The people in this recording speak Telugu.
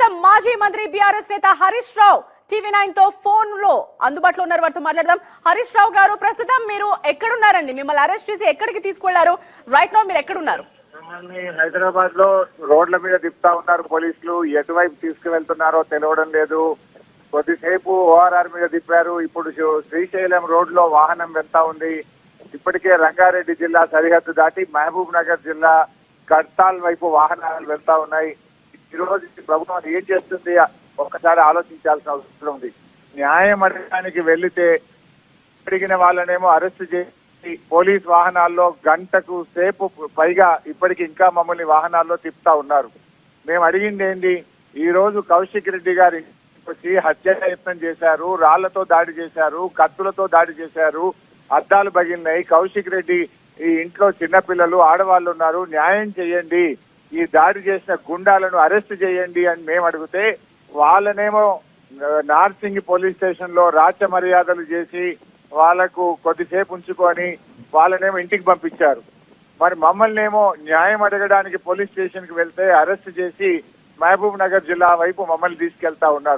ప్రస్తుతం మాజీ మంత్రి బీఆర్ఎస్ నేత హరీష్ రావు టీవీ9 తో ఫోన్ లో అందుబాటులో ఉన్నారు. వారితో మాట్లాడదాం. హరీష్ రావు గారు, ప్రస్తుతం మీరు ఎక్కడున్నారండి? మిమ్మల్ని అరెస్ట్ చేసి ఎక్కడికి తీసుకెళ్లారు? రైట్ నౌ మీరు ఎక్కడున్నారు? హైదరాబాద్ లో రోడ్ల మీద తిప్పుతా ఉన్నారు పోలీసులు. ఎటువైపు తీసుకువెళ్తున్నారో తెలియడం లేదు. కొద్దిసేపు ఓఆర్ఆర్ మీద తిప్పారు. ఇప్పుడు శ్రీశైలం రోడ్ లో వాహనం వెళ్తా ఉంది. ఇప్పటికే రంగారెడ్డి జిల్లా సరిహద్దు దాటి మహబూబ్ నగర్ జిల్లా కడ్తాల్ వైపు వాహనాలు వెళ్తా ఉన్నాయి. ఈ రోజు ప్రభుత్వం ఏం చేస్తుంది ఒక్కసారి ఆలోచించాల్సిన అవసరం ఉంది. న్యాయం అడగడానికి వెళ్లితే అడిగిన వాళ్ళనేమో అరెస్ట్ చేసి పోలీస్ వాహనాల్లో గంటకు సేపు పైగా ఇప్పటికి ఇంకా మమ్మల్ని వాహనాల్లో తిప్పుతా ఉన్నారు. మేము అడిగింది ఏంటి, ఈ రోజు కౌశిక్ రెడ్డి గారి వచ్చి హత్యాయత్నం చేశారు, రాళ్లతో దాడి చేశారు, కత్తులతో దాడి చేశారు, అద్దాలు పగిలినాయి. కౌశిక్ రెడ్డి ఈ ఇంట్లో చిన్నపిల్లలు ఆడవాళ్ళు ఉన్నారు, న్యాయం చేయండి, ఈ దాడి చేసిన గుండాలను అరెస్ట్ చేయండి అని మేము అడిగితే వాళ్ళనేమో నార్సింగ్ పోలీస్ స్టేషన్ లో రాచ మర్యాదలు చేసి వాళ్లకు కొద్దిసేపు ఉంచుకొని వాళ్ళనేమో ఇంటికి పంపించారు. మరి మమ్మల్ని ఏమో న్యాయం అడగడానికి పోలీస్ స్టేషన్ కి వెళ్తే అరెస్ట్ చేసి మహబూబ్ నగర్ జిల్లా వైపు మమ్మల్ని తీసుకెళ్తా ఉన్నారు.